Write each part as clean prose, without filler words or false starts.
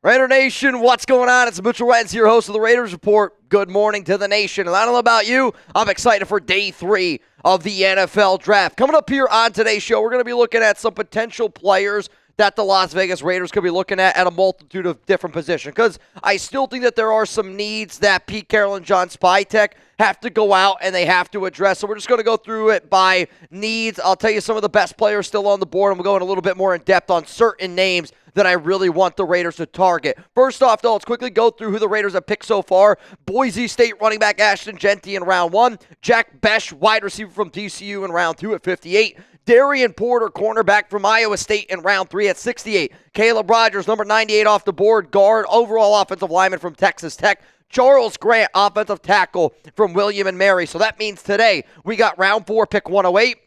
Raider Nation, what's going on? It's Mitchell Renz, your host of the Raiders Report. Good morning to the nation. And I don't know about you, I'm excited for day 3 of the NFL Draft. Coming up here on today's show, we're going to be looking at some potential players that the Las Vegas Raiders could be looking at a multitude of different positions. Because I still think that there are some needs that Pete Carroll and John Spytek have to go out and they have to address. So we're just going to go through it by needs. I'll tell you some of the best players still on the board, and we'll go in a little bit more in depth on certain names that I really want the Raiders to target. First off, though, let's quickly go through who the Raiders have picked so far. Boise State running back Ashton Jeanty in round 1. Jack Bech, wide receiver from TCU in round 2 at 58. Darien Porter, cornerback from Iowa State in round 3 at 68. Caleb Rogers, number 98 off the board, guard, overall offensive lineman from Texas Tech. Charles Grant, offensive tackle from William & Mary. So that means today we got round 4, pick 108,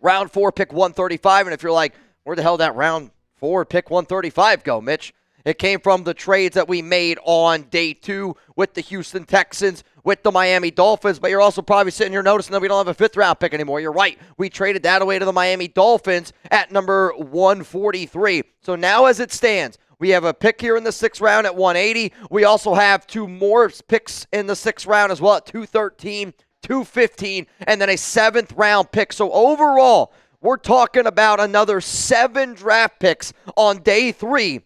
round 4, pick 135. And if you're like, where the hell did that round 4, pick 135 go, Mitch? It came from the trades that we made on day 2 with the Houston Texans, with the Miami Dolphins, but you're also probably sitting here noticing that we don't have a 5th round pick anymore. You're right. We traded that away to the Miami Dolphins at number 143. So now as it stands, we have a pick here in the 6th round at 180. We also have 2 more picks in the 6th round as well at 213, 215, and then a 7th round pick. So overall, we're talking about another 7 draft picks on day 3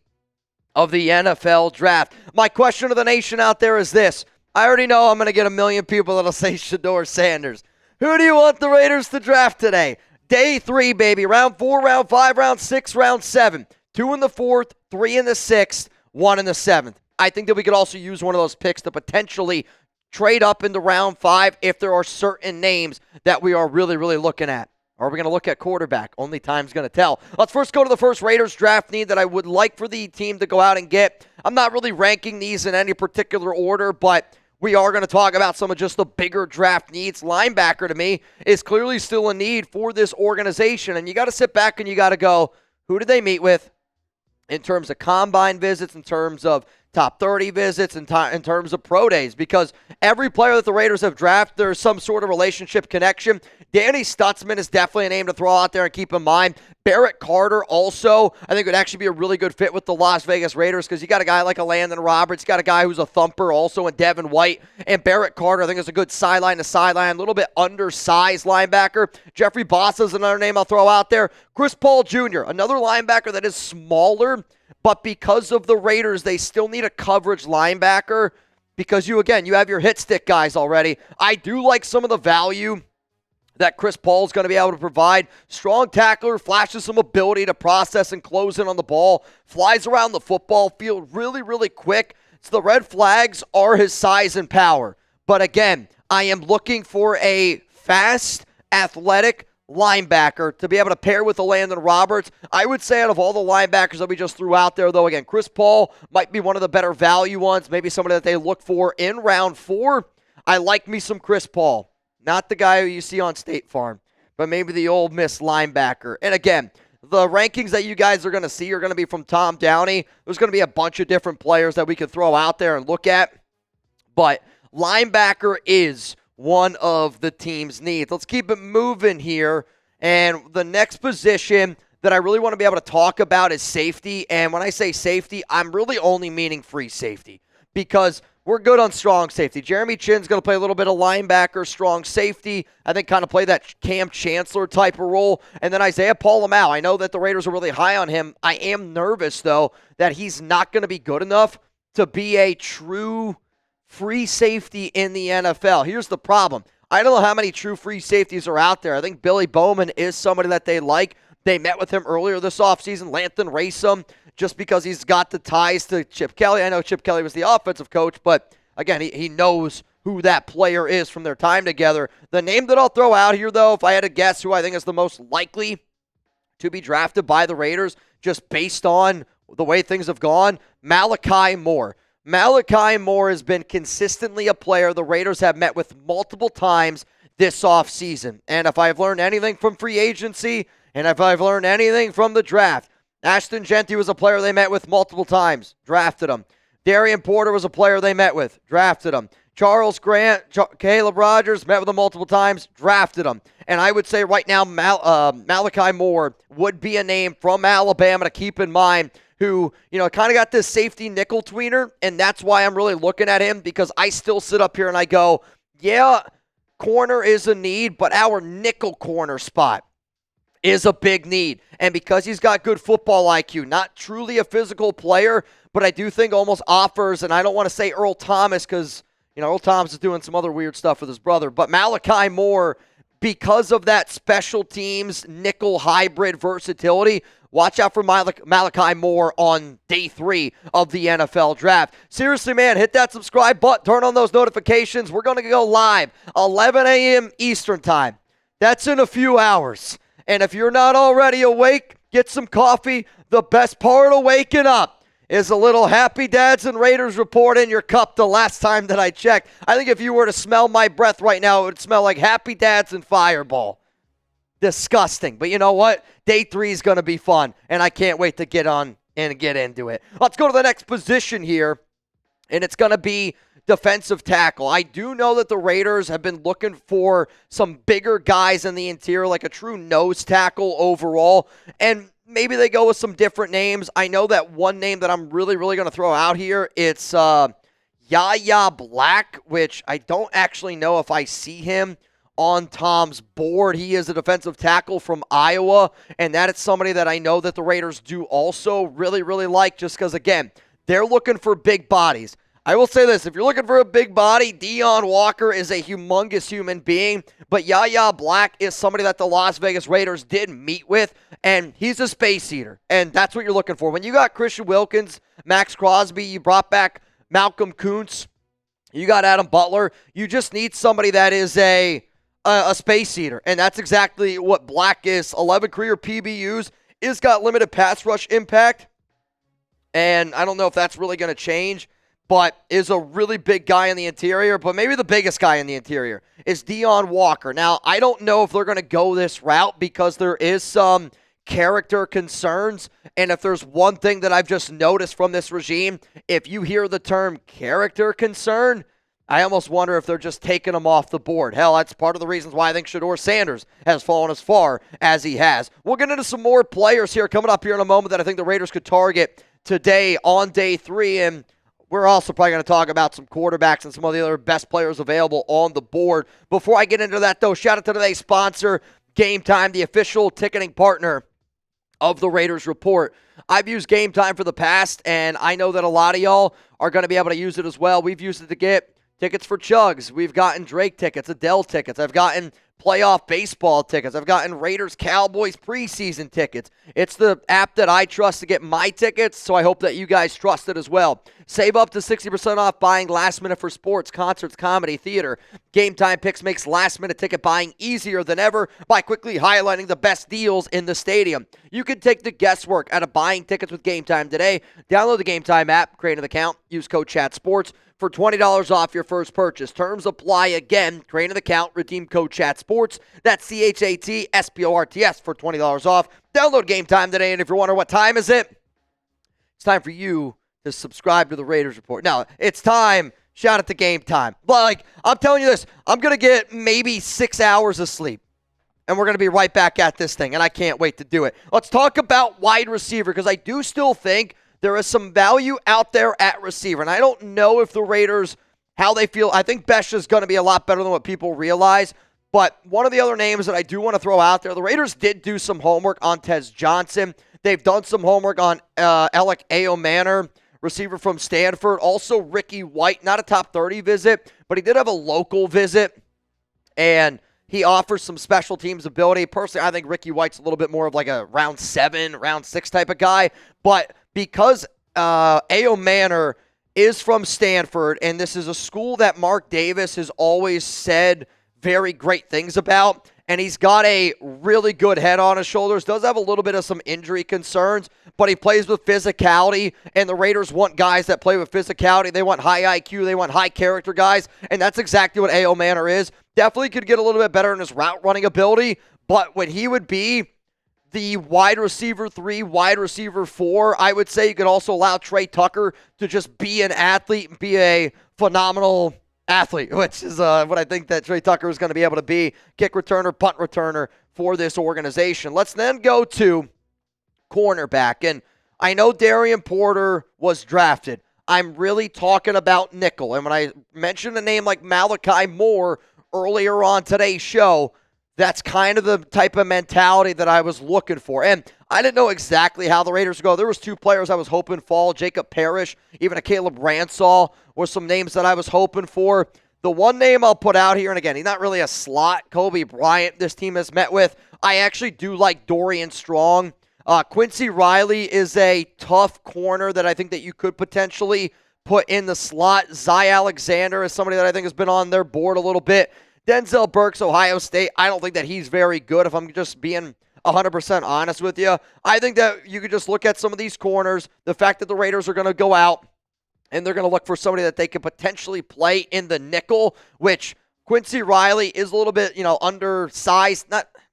of the NFL Draft. My question to the nation out there is this. I already know I'm going to get a million people that'll say Shedeur Sanders. Who do you want the Raiders to draft today? Day 3, baby. Round 4, round 5, round 6, round 7. 2 in the 4th, 3 in the 6th, 1 in the 7th. I think that we could also use one of those picks to potentially trade up into round 5 if there are certain names that we are really, really looking at. Or are we going to look at quarterback? Only time's going to tell. Let's first go to the first Raiders draft need that I would like for the team to go out and get. I'm not really ranking these in any particular order, but we are going to talk about some of just the bigger draft needs. Linebacker, to me, is clearly still a need for this organization. And you got to sit back and you got to go, who did they meet with in terms of combine visits, in terms of top 30 visits, in terms of pro days? Because every player that the Raiders have drafted, there's some sort of relationship connection. Danny Stutzman is definitely a name to throw out there and keep in mind. Barrett Carter also, I think, would actually be a really good fit with the Las Vegas Raiders because you got a guy like a Landon Roberts, you got a guy who's a thumper also in Devin White, and Barrett Carter, I think, is a good sideline to sideline, a little bit undersized linebacker. Jeffrey Bossa is another name I'll throw out there. Chris Paul Jr., another linebacker that is smaller, but because of the Raiders, they still need a coverage linebacker because you have your hit stick guys already. I do like some of the value that Chris Paul is going to be able to provide. Strong tackler, flashes some ability to process and close in on the ball, flies around the football field really, really quick. So the red flags are his size and power. But again, I am looking for a fast, athletic linebacker to be able to pair with the Landon Roberts. I would say out of all the linebackers that we just threw out there, though, again, Chris Paul might be one of the better value ones, maybe somebody that they look for in round 4. I like me some Chris Paul. Not the guy who you see on State Farm, but maybe the Ole Miss linebacker. And again, the rankings that you guys are going to see are going to be from Tom Downey. There's going to be a bunch of different players that we could throw out there and look at. But linebacker is one of the team's needs. Let's keep it moving here. And the next position that I really want to be able to talk about is safety. And when I say safety, I'm really only meaning free safety because we're good on strong safety. Jeremy Chinn's going to play a little bit of linebacker, strong safety. I think kind of play that Cam Chancellor type of role. And then Isaiah Paul-Lamau. I know that the Raiders are really high on him. I am nervous, though, that he's not going to be good enough to be a true free safety in the NFL. Here's the problem. I don't know how many true free safeties are out there. I think Billy Bowman is somebody that they like. They met with him earlier this offseason, Lanthan Racem, just because he's got the ties to Chip Kelly. I know Chip Kelly was the offensive coach, but again, he knows who that player is from their time together. The name that I'll throw out here, though, if I had to guess who I think is the most likely to be drafted by the Raiders, just based on the way things have gone, Malachi Moore. Malachi Moore has been consistently a player the Raiders have met with multiple times this offseason. And if I've learned anything from free agency, and if I've learned anything from the draft, Ashton Jeanty was a player they met with multiple times, drafted him. Darien Porter was a player they met with, drafted him. Charles Grant, Caleb Rogers, met with him multiple times, drafted him. And I would say right now Malachi Moore would be a name from Alabama to keep in mind who, kind of got this safety nickel tweener, and that's why I'm really looking at him, because I still sit up here and I go, yeah, corner is a need, but our nickel corner spot is a big need. And because he's got good football IQ, not truly a physical player, but I do think almost offers, and I don't want to say Earl Thomas because, Earl Thomas is doing some other weird stuff with his brother, but Malachi Moore, because of that special teams nickel hybrid versatility, watch out for Malachi Moore on day 3 of the NFL draft. Seriously, man, hit that subscribe button, turn on those notifications. We're going to go live 11 a.m. Eastern time. That's in a few hours. And if you're not already awake, get some coffee. The best part of waking up is a little Happy Dads and Raiders report in your cup the last time that I checked. I think if you were to smell my breath right now, it would smell like Happy Dads and Fireball. Disgusting. But you know what? Day 3 is going to be fun, and I can't wait to get on and get into it. Let's go to the next position here, and it's going to be defensive tackle. I do know that the Raiders have been looking for some bigger guys in the interior, like a true nose tackle overall, and maybe they go with some different names. I know that one name that I'm really going to throw out here, it's Yahya Black, which I don't actually know if I see him on Tom's board. He is a defensive tackle from Iowa, and that is somebody that I know that the Raiders do also really like, just because, again, they're looking for big bodies. I will say this, if you're looking for a big body, Deon Walker is a humongous human being, but Yahya Black is somebody that the Las Vegas Raiders did meet with, and he's a space eater, and that's what you're looking for. When you got Christian Wilkins, Maxx Crosby, you brought back Malcolm Kuntz, you got Adam Butler, you just need somebody that is a space eater, and that's exactly what Black is. 11 career PBUs, is got limited pass rush impact, and I don't know if that's really going to change, but is a really big guy in the interior, but maybe the biggest guy in the interior is Deon Walker. Now, I don't know if they're going to go this route because there is some character concerns, and if there's one thing that I've just noticed from this regime, if you hear the term character concern, I almost wonder if they're just taking him off the board. Hell, that's part of the reasons why I think Shedeur Sanders has fallen as far as he has. We'll get into some more players here coming up here in a moment that I think the Raiders could target today on day 3, and we're also probably going to talk about some quarterbacks and some of the other best players available on the board. Before I get into that, though, shout out to today's sponsor, Game Time, the official ticketing partner of the Raiders Report. I've used Game Time for the past, and I know that a lot of y'all are going to be able to use it as well. We've used it to get tickets for Chugs. We've gotten Drake tickets, Adele tickets. I've gotten playoff baseball tickets. I've gotten Raiders-Cowboys preseason tickets. It's the app that I trust to get my tickets, so I hope that you guys trust it as well. Save up to 60% off buying last minute for sports, concerts, comedy, theater. Game Time Picks makes last-minute ticket buying easier than ever by quickly highlighting the best deals in the stadium. You can take the guesswork out of buying tickets with Game Time today. Download the Game Time app, create an account, use code CHATSPORTS for $20 off your first purchase. Terms apply. Again, create an account, redeem code CHATSPORTS. That's CHATSPORTS for $20 off. Download Game Time today, and if you're wondering what time is it, it's time for you to subscribe to the Raiders Report. Now, it's time. Shout out to Game Time. But, I'm telling you this, I'm going to get maybe 6 hours of sleep, and we're going to be right back at this thing, and I can't wait to do it. Let's talk about wide receiver, because I do still think there is some value out there at receiver, and I don't know if the Raiders, how they feel. I think Bech is going to be a lot better than what people realize, but one of the other names that I do want to throw out there, the Raiders did do some homework on Tez Johnson. They've done some homework on Alec Aomanor, receiver from Stanford. Also Ricky White, not a top 30 visit, but he did have a local visit, and he offers some special teams ability. Personally, I think Ricky White's a little bit more of like a round 7, round 6 type of guy, but because Aomanor is from Stanford, and this is a school that Mark Davis has always said very great things about, and he's got a really good head on his shoulders, does have a little bit of some injury concerns, but he plays with physicality, and the Raiders want guys that play with physicality. They want high IQ. They want high character guys, and that's exactly what Aomanor is. Definitely could get a little bit better in his route running ability, but when he would be the wide receiver 3, wide receiver 4, I would say you could also allow Trey Tucker to just be an athlete and be a phenomenal athlete, which is what I think that Trey Tucker is going to be able to be, kick returner, punt returner for this organization. Let's then go to cornerback, and I know Darien Porter was drafted. I'm really talking about nickel. And when I mentioned a name like Malachi Moore earlier on today's show, that's kind of the type of mentality that I was looking for. And I didn't know exactly how the Raiders go. There was 2 players I was hoping fall, Jacob Parrish, even a Caleb Ransall were some names that I was hoping for. The one name I'll put out here, and again, he's not really a slot, Kobe Bryant, this team has met with. I actually do like Dorian Strong. Quincy Riley is a tough corner that I think that you could potentially put in the slot. Zy Alexander is somebody that I think has been on their board a little bit. Denzel Burks, Ohio State, I don't think that he's very good, if I'm just being 100% honest with you. I think that you could just look at some of these corners, the fact that the Raiders are going to go out, and they're going to look for somebody that they could potentially play in the nickel, which Quincy Riley is a little bit, undersized.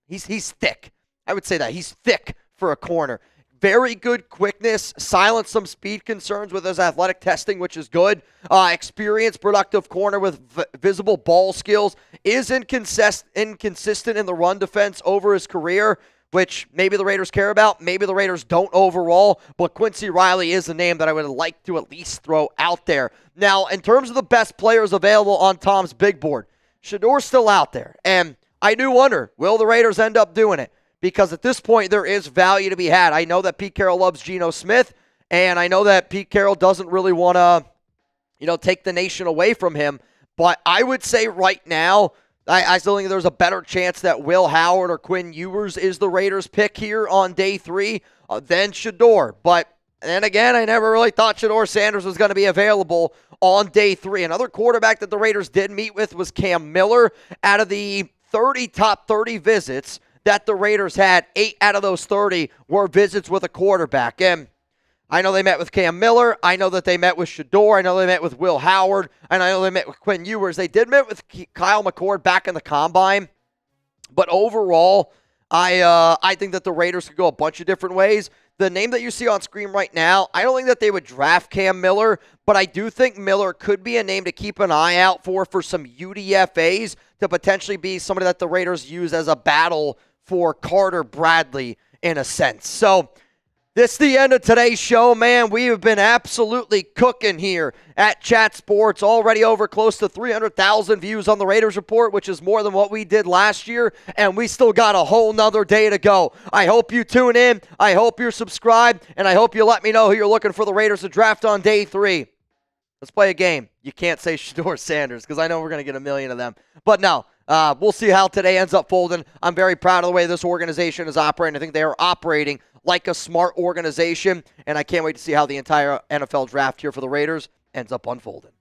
He's thick. I would say that. He's thick for a corner. Very good quickness, silenced some speed concerns with his athletic testing, which is good. Experienced, productive corner with visible ball skills. Is inconsistent in the run defense over his career, which maybe the Raiders care about. Maybe the Raiders don't overall, but Quincy Riley is a name that I would like to at least throw out there. Now, in terms of the best players available on Tom's big board, Shedeur's still out there, and I do wonder, will the Raiders end up doing it? Because at this point, there is value to be had. I know that Pete Carroll loves Geno Smith, and I know that Pete Carroll doesn't really want to, take the nation away from him. But I would say right now, I still think there's a better chance that Will Howard or Quinn Ewers is the Raiders' pick here on day 3 than Shedeur. But then again, I never really thought Shedeur Sanders was going to be available on day 3. Another quarterback that the Raiders did meet with was Cam Miller. Out of the top 30 visits that the Raiders had, 8 out of those 30 were visits with a quarterback. And I know they met with Cam Miller. I know that they met with Shedeur. I know they met with Will Howard. And I know they met with Quinn Ewers. They did meet with Kyle McCord back in the combine. But overall, I think that the Raiders could go a bunch of different ways. The name that you see on screen right now, I don't think that they would draft Cam Miller, but I do think Miller could be a name to keep an eye out for some UDFAs to potentially be somebody that the Raiders use as a battle for Carter Bradley in a sense. So this is the end of today's show, man. We have been absolutely cooking here at Chat Sports. Already over close to 300,000 views on the Raiders Report, which is more than what we did last year, and we still got a whole nother day to go. I hope you tune in. I hope you're subscribed, and I hope you let me know who you're looking for the Raiders to draft on day 3. Let's play a game. You can't say Shedeur Sanders because I know we're going to get a million of them. But no, we'll see how today ends up folding. I'm very proud of the way this organization is operating. I think they are operating like a smart organization, and I can't wait to see how the entire NFL draft here for the Raiders ends up unfolding.